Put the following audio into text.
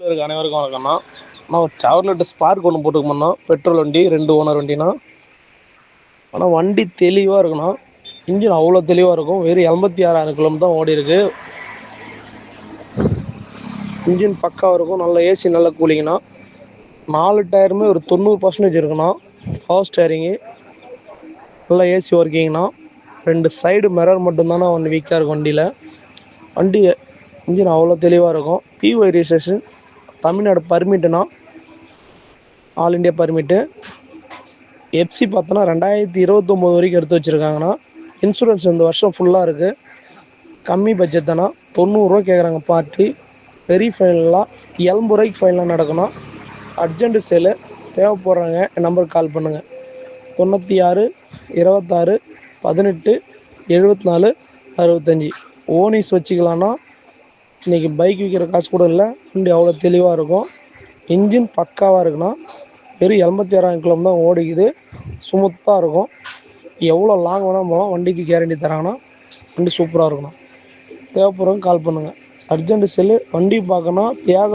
இருக்க அனைவருக்கும் வணக்கம்ண்ணா. ஆனால் ஒரு சார்லெட் ஸ்பார்க் ஒன்று போட்டுக்கோண்ணா. பெட்ரோல் வண்டி 2 ஓனர் வண்டினா. ஆனால் வண்டி தெளிவாக இருக்குண்ணா. இன்ஜின் அவ்வளோ தெளிவாக இருக்கும். வெறும் 86,000 கிலோமீட்டர் தான் ஓடி இருக்கு. இன்ஜின் பக்காவாக இருக்கும். நல்ல ஏசி, நல்ல கூலிங்கண்ணா. 4 டயருமே ஒரு 90% இருக்குண்ணா. பவர் ஸ்டேரிங்கு, நல்ல ஏசி ஒர்க்கிங்ண்ணா. 2 சைடு மிரர் மட்டும்தாண்ணா ஒன்று வீக்காக இருக்கும் வண்டியில். வண்டி இன்ஜின் அவ்வளோ தெளிவாக இருக்கும். பிஒய் ரிஜிஸ்ட்ரேஷன், தமிழ்நாடு பர்மிட்டுண்ணா, ஆல் இண்டியா பர்மிட்டு. எஃப்சி பார்த்தோன்னா 2029 வரைக்கும் எடுத்து வச்சுருக்காங்கண்ணா. இன்சூரன்ஸ் இந்த வருஷம் ஃபுல்லாக இருக்குது. கம்மி பட்ஜெட் தானே, 90 ரூபா கேட்குறாங்க பார்ட்டி. பெரிய ஃபைனலாக 80 ரூபாய்க்கு ஃபைனலாக நடக்கணும். அர்ஜென்ட்டு சேலு. தேவைப்படுறாங்க என் நம்பருக்கு கால் பண்ணுங்கள். 96 26 18 74 65. ஓனிஸ் வச்சுக்கலான்னா. இன்றைக்கி பைக் விற்கிற காசு கூட இல்லை. வண்டி அவ்வளோ தெளிவாக இருக்கும். இன்ஜின் பக்காவாக இருக்குண்ணா. வெறும் 86,000 கிலோமீட்டர் தான் ஓடிக்குது. ஸ்மூத்தாக இருக்கும். எவ்வளோ லாங் வேணால் போகலாம். வண்டிக்கு கேரண்டி தராங்கன்னா. வண்டி சூப்பராக இருக்குண்ணா. தேவைப்படுறவங்க கால் பண்ணுங்கள். Urgent cell. வண்டி பார்க்கணும். தியாக